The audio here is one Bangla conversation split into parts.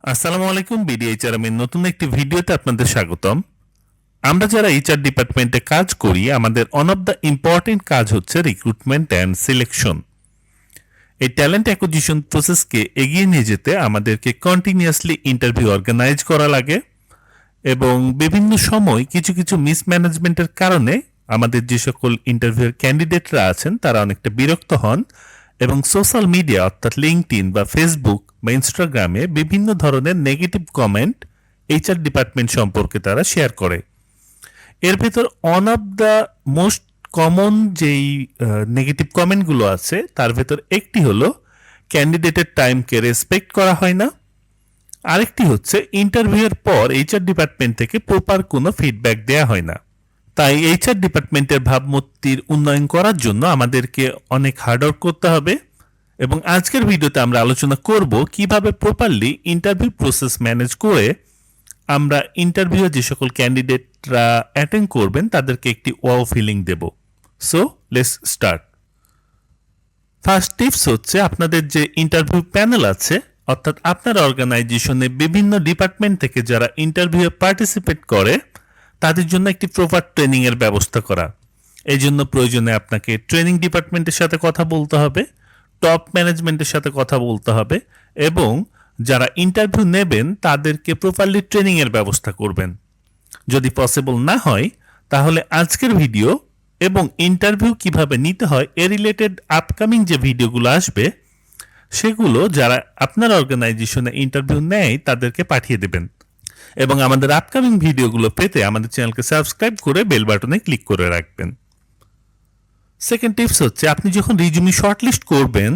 আসসালামু আলাইকুম বিডিএইচআরএম এর নতুন একটি ভিডিওতে আপনাদের স্বাগতম। আমরা যারা এইচআর ডিপার্টমেন্টে কাজ করি আমাদের ওয়ান অফ দ্য ইম্পর্টেন্ট কাজ হচ্ছে রিক্রুটমেন্ট অ্যান্ড সিলেকশন। এই ট্যালেন্ট অ্যাকুইজিশন প্রসেসকে এগিয়ে নিয়ে যেতে আমাদেরকে কন্টিনিউয়াসলি ইন্টারভিউ অর্গানাইজ করা লাগে এবং বিভিন্ন সময় কিছু কিছু মিসম্যানেজমেন্টের কারণে আমাদের যে সকল ইন্টারভিউর ক্যান্ডিডেটরা আছেন তারা অনেকটা বিরক্ত হন এবং সোশ্যাল মিডিয়া অর্থাৎ লিঙ্কডইন বা ফেসবুক বা ইনস্টাগ্রামে বিভিন্ন ধরনের নেগেটিভ কমেন্ট এইচআর ডিপার্টমেন্ট সম্পর্কে তারা শেয়ার করে। এর ভেতর one of the most common যেই নেগেটিভ কমেন্টগুলো আছে তার ভেতর একটি হলো ক্যান্ডিডেটের টাইমকে রেসপেক্ট করা হয় না, আরেকটি হচ্ছে ইন্টারভিউয়ের পর এইচআর ডিপার্টমেন্ট থেকে প্রপার কোনো ফিডব্যাক দেওয়া হয় না। তাই এইচআর ডিপার্টমেন্টের ভাবমূর্তির উন্নয়ন করার জন্য আমাদেরকে অনেক হার্ডওয়ার্ক করতে হবে এবং আজকের ভিডিওতে আমরা আলোচনা করব কিভাবে প্রপারলি ইন্টারভিউ প্রসেস ম্যানেজ করে আমরা ইন্টারভিউ যে সকল ক্যান্ডিডেটরা অ্যাটেন্ড করবেন তাদেরকে একটি ওয়াও ফিলিং দেব। So let's start. First tips হচ্ছে আপনাদের যে ইন্টারভিউ প্যানেল আছে অর্থাৎ আপনার অর্গানাইজেশনে বিভিন্ন ডিপার্টমেন্ট থেকে যারা ইন্টারভিউয়ে পার্টিসিপেট করে তাদের জন্য একটি প্রপার ট্রেনিং এর ব্যবস্থা করা। এই জন্য প্রয়োজনে আপনাকে ট্রেনিং ডিপার্টমেন্টের সাথে কথা বলতে হবে, টপ ম্যানেজমেন্টের সাথে কথা বলতে হবে এবং যারা ইন্টারভিউ নেবেন তাদেরকে প্রপারলি ট্রেনিং এর ব্যবস্থা করবেন। যদি পসিবল না হয় তাহলে আজকের ভিডিও এবং ইন্টারভিউ কিভাবে নিতে হয় এ রিলেটেড আপকামিং যে ভিডিওগুলো আসবে সেগুলো যারা আপনার অর্গানাইজেশনে ইন্টারভিউ নেয় তাদেরকে পাঠিয়ে দেবেন এবং আমাদের আপকামিং ভিডিওগুলো পেতে আমাদের চ্যানেলকে সাবস্ক্রাইব করে বেল বাটনে ক্লিক করে রাখবেন। সেকেন্ড টিপস হচ্ছে আপনি যখন রিজুমি শর্টলিস্ট করবেন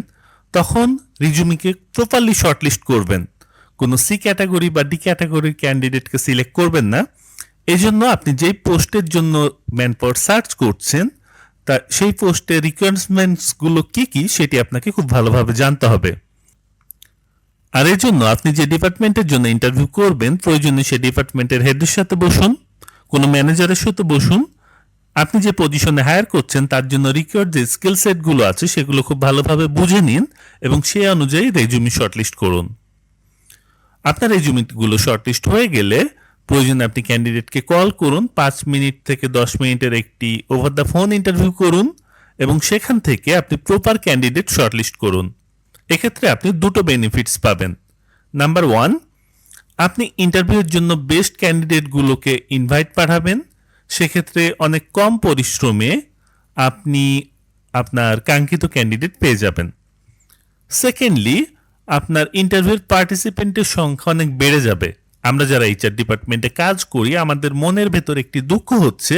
তখন রিজুমিকে প্রপারলি শর্টলিস্ট করবেন। কোনো সি ক্যাটাগরি বা ডি ক্যাটাগরির ক্যান্ডিডেটকে সিলেক্ট করবেন না। এজন্য আপনি যেই পোস্টের জন্য ম্যানপাওয়ার সার্চ করছেন তা সেই পোস্টের রিকোয়ারমেন্টসগুলো কী কী সেটি আপনাকে খুব ভালোভাবে জানতে হবে। আর এর জন্য আপনি যে ডিপার্টমেন্টের জন্য ইন্টারভিউ করবেন প্রয়োজনে সেই ডিপার্টমেন্টের হেডের সাথে বসুন, কোনো ম্যানেজারের সাথে বসুন। আপনি যে পজিশনে হায়ার করছেন তার জন্য রিকোয়ার্ড যে স্কিল সেটগুলো আছে সেগুলো খুব ভালোভাবে বুঝে নিন এবং সেই অনুযায়ী রেজুমি শর্টলিস্ট করুন। আপনার রেজুমিগুলো শর্টলিস্ট হয়ে গেলে প্রয়োজনে আপনি ক্যান্ডিডেটকে কল করুন, 5 মিনিট থেকে 10 মিনিটের একটি ওভার দ্য ফোন ইন্টারভিউ করুন এবং সেখান থেকে আপনি প্রপার ক্যান্ডিডেট শর্টলিস্ট করুন। এক্ষেত্রে আপনি দুটো বেনিফিটস পাবেন। নাম্বার 1, আপনি ইন্টারভিউর জন্য বেস্ট ক্যান্ডিডেটগুলোকে ইনভাইট পাঠাবেন, সেক্ষেত্রে অনেক কম পরিশ্রমে আপনি আপনার কাঙ্ক্ষিত ক্যান্ডিডেট পেয়ে যাবেন। সেকেন্ডলি, আপনার ইন্টারভিউর পার্টিসিপেন্টের সংখ্যা অনেক বেড়ে যাবে। আমরা যারা এইচআর ডিপার্টমেন্টে কাজ করি আমাদের মনের ভেতর একটি দুঃখ হচ্ছে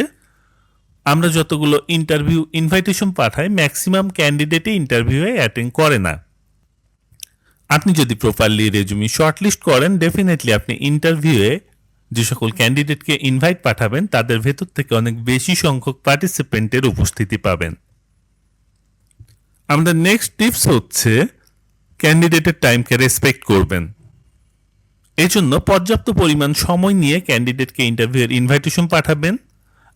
আমরা যতগুলো ইন্টারভিউ ইনভাইটেশন পাঠাই ম্যাক্সিমাম ক্যান্ডিডেটই ইন্টারভিউয়ে অ্যাটেন্ড করে না। আপনি যদি প্রপারলি রেজুমি শর্টলিস্ট করেন ডেফিনেটলি আপনি ইন্টারভিউয়ে যে সকল ক্যান্ডিডেটকে ইনভাইট পাঠাবেন তাদের ভেতর থেকে অনেক বেশি সংখ্যক পার্টিসিপেন্টের উপস্থিতি পাবেন। আমাদের নেক্সট টিপস হচ্ছে ক্যান্ডিডেটের টাইমকে রেসপেক্ট করবেন। এই জন্য পর্যাপ্ত পরিমাণ সময় নিয়ে ক্যান্ডিডেটকে ইন্টারভিউয়ের ইনভাইটেশন পাঠাবেন।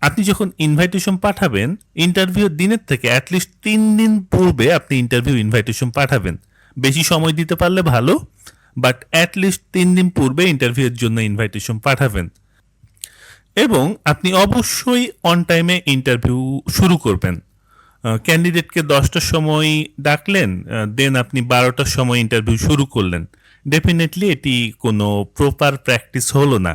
আপনি যখন ইনভাইটেশন পাঠাবেন ইন্টারভিউর দিনের থেকে অ্যাটলিস্ট 3 দিন পূর্বে আপনি ইন্টারভিউ ইনভাইটেশন পাঠাবেন। বেশি সময় দিতে পারলে ভালো, বাট অ্যাটলিস্ট 3 দিন পূর্বে ইন্টারভিউয়ের জন্য ইনভাইটেশন পাঠাবেন এবং আপনি অবশ্যই অন টাইমে ইন্টারভিউ শুরু করবেন। ক্যান্ডিডেটকে 10টার সময় ডাকলেন, দেন আপনি 12টার সময় ইন্টারভিউ শুরু করলেন, ডেফিনেটলি এটি কোনো প্রপার প্র্যাকটিস হলো না।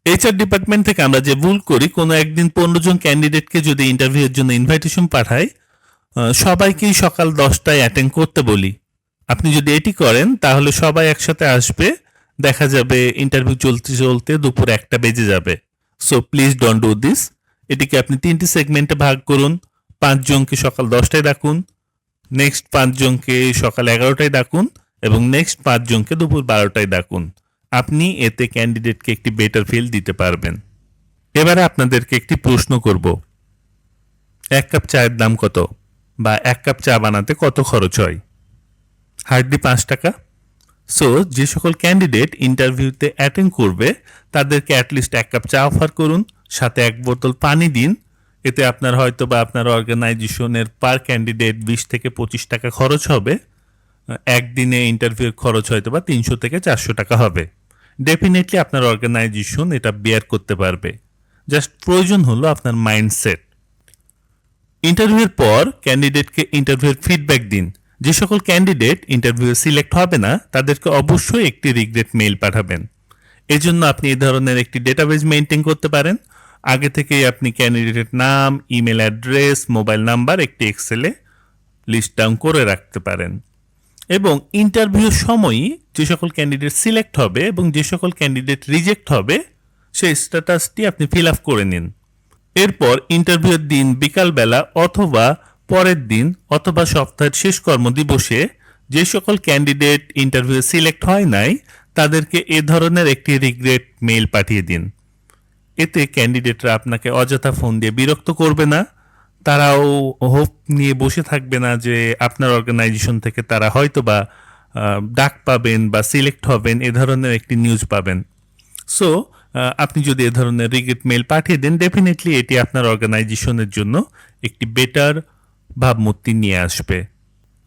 এইচআর ডিপার্টমেন্ট থেকে আমরা যে ভুল করি কোনো একদিন 15 জন ক্যান্ডিডেটকে যদি ইন্টারভিউয়ের জন্য ইনভাইটেশন পাঠাই সবাইকেই সকাল 10টায় অ্যাটেন্ড করতে বলি। আপনি যদি এটি করেন তাহলে সবাই একসাথে আসবে, দেখা যাবে ইন্টারভিউ চলতে চলতে দুপুর 1টা বেজে যাবে। So please don't do this. এটিকে আপনি 3টি সেগমেন্টে ভাগ করুন। 5 জনকে সকাল 10টায় ডাকুন, নেক্সট 5 জনকে সকাল 11টায় ডাকুন এবং নেক্সট 5 জনকে দুপুর 12টায় ডাকুন। আপনি এতে ক্যান্ডিডেটকে একটি বেটার ফিল দিতে পারবেন। এবারে আপনাদেরকে একটি প্রশ্ন করব, 1 কাপ চায়ের দাম কত বা 1 কাপ চা বানাতে কত খরচ হয়? হার্ডলি 5 টাকা। সো যে সকল ক্যান্ডিডেট ইন্টারভিউতে অ্যাটেন্ড করবে তাদেরকে অ্যাটলিস্ট 1 কাপ চা অফার করুন, সাথে 1 বোতল পানি দিন। এতে আপনার হয়তো বা আপনার অর্গানাইজেশনের পার ক্যান্ডিডেট 20 থেকে 25 টাকা খরচ হবে। একদিনে ইন্টারভিউর খরচ হয়তো বা 300 থেকে 400 টাকা হবে। ডেফিনেটলি আপনার অর্গানাইজেশন এটা বেয়ার করতে পারবে। জাস্ট প্রয়োজন হলো আপনার মাইন্ডসেট। ইন্টারভিউর পর ক্যান্ডিডেটকে ইন্টারভিউর ফিডব্যাক দিন। যে সকল ক্যান্ডিডেট ইন্টারভিউ সিলেক্ট হবে না তাদেরকে অবশ্যই একটি রিগ্রেট মেইল পাঠাবেন। এজন্য আপনি এই ধরনের একটি ডেটাবেজ মেইনটেইন করতে পারেন। আগে থেকেই আপনি ক্যান্ডিডেটের নাম, ইমেল অ্যাড্রেস, মোবাইল নাম্বার একটি এক্সেলে লিস্ট ডাউন করে রাখতে পারেন। এবং ইন্টারভিউর সময়ই যে সকল ক্যান্ডিডেট সিলেক্ট হবে এবং যে সকল ক্যান্ডিডেট রিজেক্ট হবে সেই স্ট্যাটাসটি আপনি ফিল আপ করে নিন। এরপর ইন্টারভিউর দিন বিকালবেলা অথবা পরের দিন অথবা সপ্তাহের শেষ কর্মদিবসে যে সকল ক্যান্ডিডেট ইন্টারভিউ সিলেক্ট হয় নাই তাদেরকে এ ধরনের একটি রিগ্রেট মেইল পাঠিয়ে দিন। এতে ক্যান্ডিডেটরা আপনাকে অযথা ফোন দিয়ে বিরক্ত করবে না। তারাও হোপ নিয়ে বসে থাকবে না যে আপনার অর্গানাইজেশন থেকে তারা হয়তোবা ডাক পাবেন বা সিলেক্ট হবেন, এ ধরনের একটি নিউজ পাবেন। সো আপনি যদি এ ধরনের রিগ্রেট মেইল পাঠিয়ে দেন, ডেফিনেটলি এটি আপনার অর্গানাইজেশনের জন্য একটি বেটার ভাবমূর্তি নিয়ে আসবে।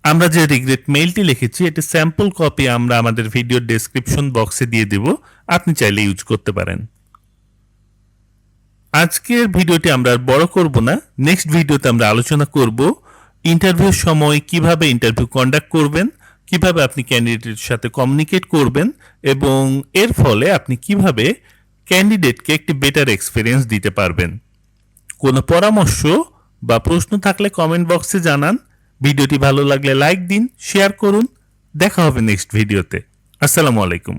আমরা যে রিগ্রেট মেইলটি লিখেছি এটি স্যাম্পল কপি আমরা আমাদের ভিডিওর ডেসক্রিপশন বক্সে দিয়ে দেব, আপনি চাইলে ইউজ করতে পারেন। আজকের ভিডিওটি আমরা আর বড় করব না। নেক্সট ভিডিওতে আমরা আলোচনা করব ইন্টারভিউর সময় কিভাবে ইন্টারভিউ কন্ডাক্ট করবেন, কিভাবে আপনি ক্যান্ডিডেটের সাথে কমিউনিকেট করবেন এবং এর ফলে আপনি কিভাবে ক্যান্ডিডেটকে একটি বেটার এক্সপিরিয়েন্স দিতে পারবেন। কোনো পরামর্শ বা প্রশ্ন থাকলে কমেন্ট বক্সে জানান। ভিডিওটি ভালো লাগলে লাইক দিন, শেয়ার করুন। দেখা হবে নেক্সট ভিডিওতে। আসসালামু আলাইকুম।